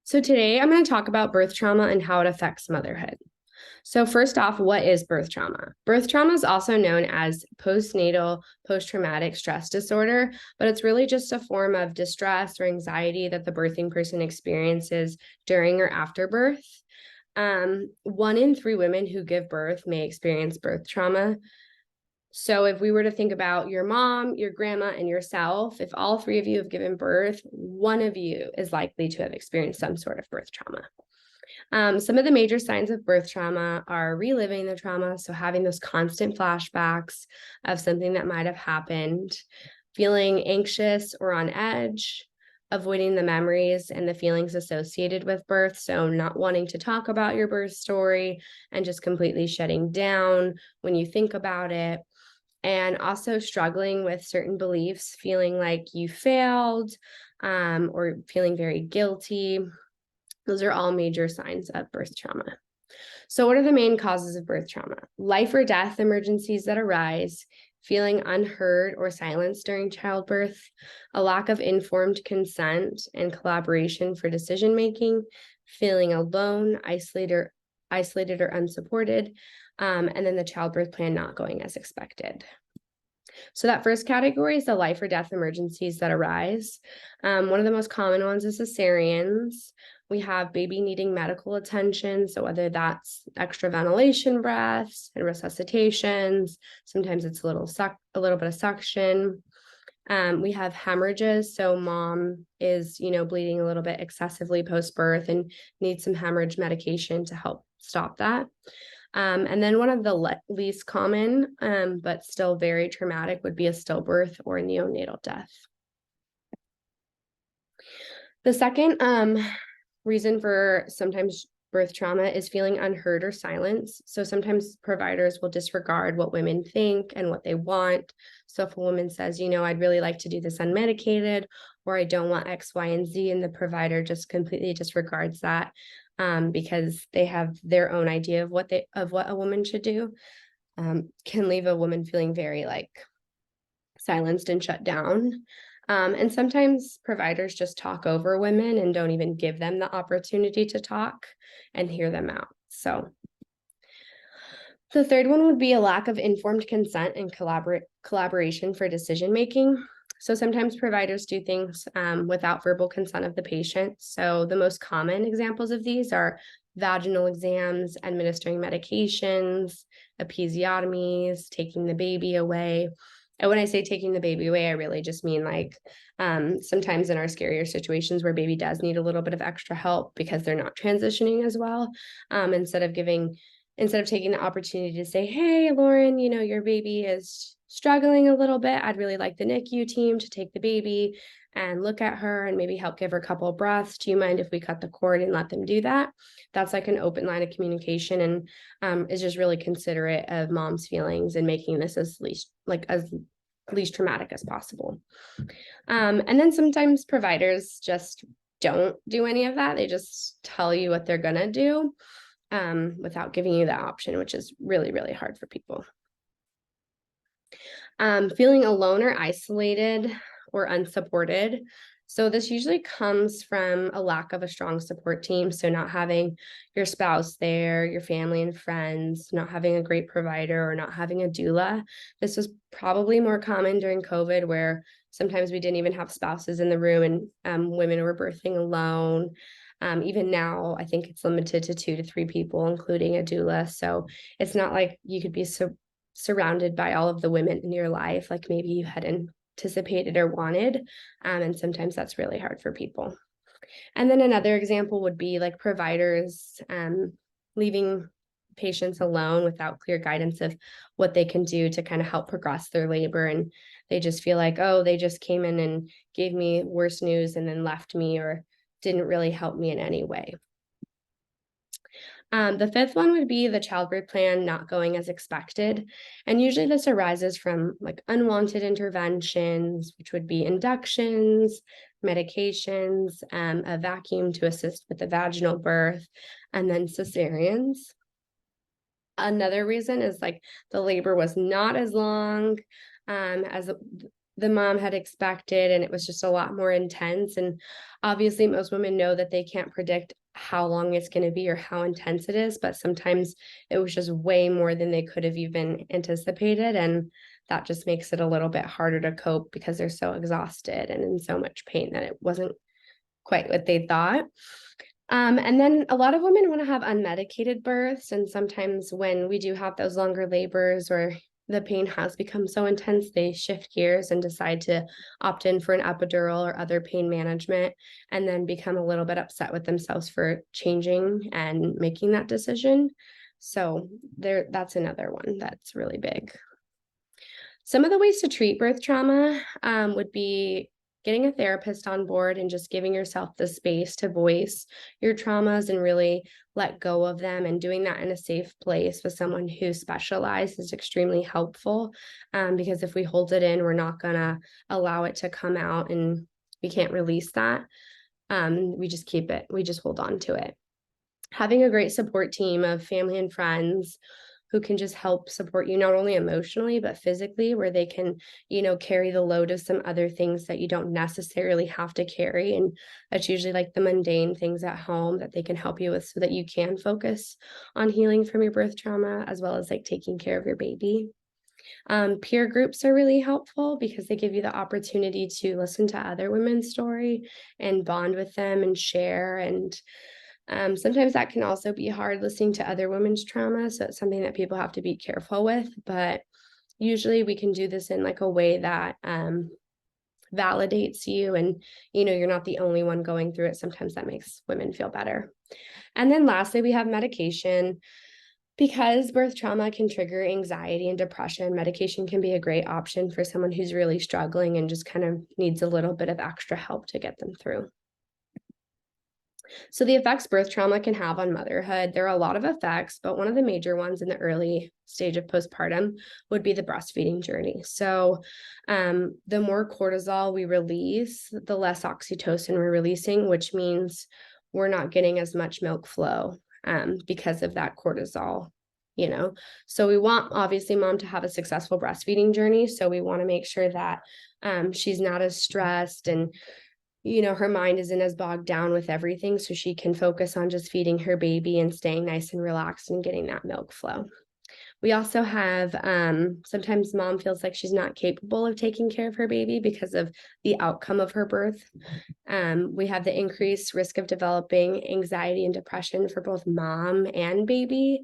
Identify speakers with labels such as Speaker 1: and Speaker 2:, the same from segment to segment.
Speaker 1: So today I'm going to talk about birth trauma and how it affects motherhood. So first off, what is birth trauma? Birth trauma is also known as postnatal post-traumatic stress disorder, but it's really just a form of distress or anxiety that the birthing person experiences during or after birth. 1 in 3 women who give birth may experience birth trauma. So if we were to think about your mom, your grandma, and yourself, if all three of you have given birth, one of you is likely to have experienced some sort of birth trauma. Some of the major signs of birth trauma are reliving the trauma, so having those constant flashbacks of something that might have happened, feeling anxious or on edge, avoiding the memories and the feelings associated with birth, so not wanting to talk about your birth story and just completely shutting down when you think about it, and also struggling with certain beliefs, feeling like you failed, or feeling very guilty. Those are all major signs of birth trauma. So, what are the main causes of birth trauma? Life or death emergencies that arise, feeling unheard or silenced during childbirth, a lack of informed consent and collaboration for decision making, feeling alone, isolated or unsupported, and then the childbirth plan not going as expected. So that first category is the life or death emergencies that arise. One of the most common ones is cesareans. We have baby needing medical attention. So whether that's extra ventilation breaths and resuscitations, sometimes it's a little bit of suction. We have hemorrhages. So mom is, bleeding a little bit excessively post-birth and needs some hemorrhage medication to help stop that. And then one of the least common, but still very traumatic, would be a stillbirth or neonatal death. The second reason for sometimes birth trauma is feeling unheard or silenced. So sometimes providers will disregard what women think and what they want. So if a woman says, I'd really like to do this unmedicated, or I don't want X, Y, and Z, and the provider just completely disregards that, because they have their own idea of what a woman should do, can leave a woman feeling very silenced and shut down. And sometimes providers just talk over women and don't even give them the opportunity to talk and hear them out. So the third one would be a lack of informed consent and collaboration for decision making. So sometimes providers do things without verbal consent of the patient. So the most common examples of these are vaginal exams, administering medications, episiotomies, taking the baby away. And when I say taking the baby away, I really just mean sometimes in our scarier situations where baby does need a little bit of extra help because they're not transitioning as well, instead of taking the opportunity to say, hey, Lauren, your baby is struggling a little bit. I'd really like the NICU team to take the baby and look at her and maybe help give her a couple of breaths. Do you mind if we cut the cord and let them do that? That's like an open line of communication, and is just really considerate of mom's feelings and making this as least traumatic as possible. And then sometimes providers just don't do any of that. They just tell you what they're gonna do, without giving you the option, which is really, really hard for people. Feeling alone or isolated or unsupported. So this usually comes from a lack of a strong support team. So not having your spouse there, your family and friends, not having a great provider, or not having a doula. This was probably more common during COVID, where sometimes we didn't even have spouses in the room, and women were birthing alone. Even now, I think it's limited to 2 to 3 people, including a doula. So it's not like you could be surrounded by all of the women in your life like maybe you had anticipated or wanted. And sometimes that's really hard for people. And then another example would be providers leaving patients alone without clear guidance of what they can do to kind of help progress their labor. And they just feel like, oh, they just came in and gave me worse news and then left me, or didn't really help me in any way. The fifth one would be the childbirth plan not going as expected. And usually this arises from unwanted interventions, which would be inductions, medications, a vacuum to assist with the vaginal birth, and then cesareans. Another reason is the labor was not as long as the mom had expected, and it was just a lot more intense. And obviously most women know that they can't predict how long it's going to be or how intense it is, but sometimes it was just way more than they could have even anticipated, and that just makes it a little bit harder to cope because they're so exhausted and in so much pain that it wasn't quite what they thought. And then a lot of women want to have unmedicated births. And sometimes when we do have those longer labors or the pain has become so intense, they shift gears and decide to opt in for an epidural or other pain management, and then become a little bit upset with themselves for changing and making that decision. So that's another one that's really big. Some of the ways to treat birth trauma would be getting a therapist on board and just giving yourself the space to voice your traumas and really let go of them, and doing that in a safe place with someone who specializes is extremely helpful, because if we hold it in, we're not going to allow it to come out, and we can't release that. We just keep it, we just hold on to it. Having a great support team of family and friends who can just help support you not only emotionally but physically, where they can, carry the load of some other things that you don't necessarily have to carry. And that's usually like the mundane things at home that they can help you with, so that you can focus on healing from your birth trauma, as well as like taking care of your baby. Peer groups are really helpful because they give you the opportunity to listen to other women's story and bond with them and share. And sometimes that can also be hard, listening to other women's trauma. So it's something that people have to be careful with. But usually we can do this in like a way that validates you, and you're not the only one going through it. Sometimes that makes women feel better. And then lastly, we have medication. Because birth trauma can trigger anxiety and depression, medication can be a great option for someone who's really struggling and just kind of needs a little bit of extra help to get them through. So the effects birth trauma can have on motherhood, there are a lot of effects, but one of the major ones in the early stage of postpartum would be the breastfeeding journey. So the more cortisol we release, the less oxytocin we're releasing, which means we're not getting as much milk flow because of that cortisol. So we want, obviously, mom to have a successful breastfeeding journey. So we want to make sure that she's not as stressed, and her mind isn't as bogged down with everything, so she can focus on just feeding her baby and staying nice and relaxed and getting that milk flow. We also have sometimes mom feels like she's not capable of taking care of her baby because of the outcome of her birth. We have the increased risk of developing anxiety and depression for both mom and baby.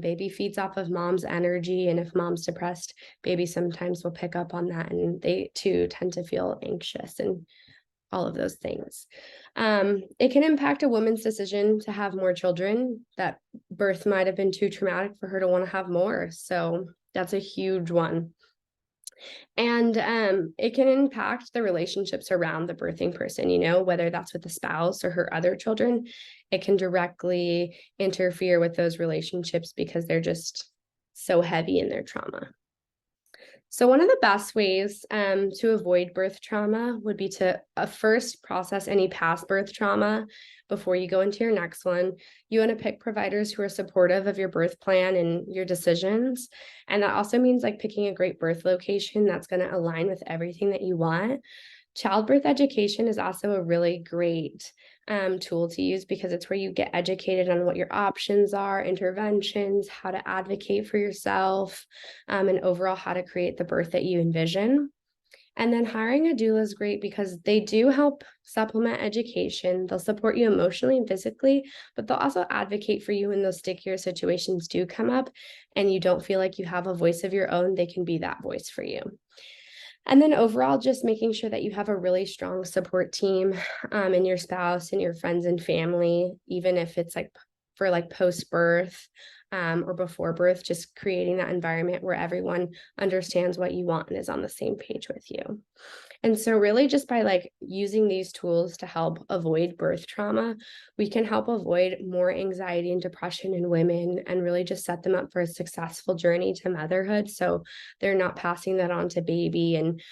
Speaker 1: Baby feeds off of mom's energy, and if mom's depressed, baby sometimes will pick up on that, and they too tend to feel anxious and all of those things. It can impact a woman's decision to have more children. That birth might have been too traumatic for her to want to have more. So that's a huge one. And it can impact the relationships around the birthing person, whether that's with the spouse or her other children. It can directly interfere with those relationships because they're just so heavy in their trauma. So one of the best ways to avoid birth trauma would be to first process any past birth trauma before you go into your next one. You want to pick providers who are supportive of your birth plan and your decisions. And that also means like picking a great birth location that's going to align with everything that you want. Childbirth education is also a really great tool to use, because it's where you get educated on what your options are, interventions, how to advocate for yourself, and overall how to create the birth that you envision. And then hiring a doula is great because they do help supplement education. They'll support you emotionally and physically, but they'll also advocate for you when those stickier situations do come up and you don't feel like you have a voice of your own. They can be that voice for you. And then overall, just making sure that you have a really strong support team and your spouse and your friends and family, even if it's like for like post-birth or before birth, just creating that environment where everyone understands what you want and is on the same page with you. And so really just by like using these tools to help avoid birth trauma, we can help avoid more anxiety and depression in women and really just set them up for a successful journey to motherhood. So they're not passing that on to baby and,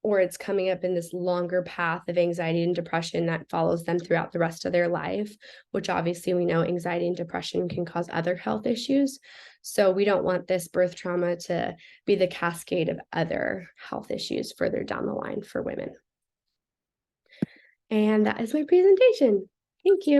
Speaker 1: or it's coming up in this longer path of anxiety and depression that follows them throughout the rest of their life, which obviously we know anxiety and depression can cause other health issues. So we don't want this birth trauma to be the cascade of other health issues further down the line for women. And that is my presentation. Thank you.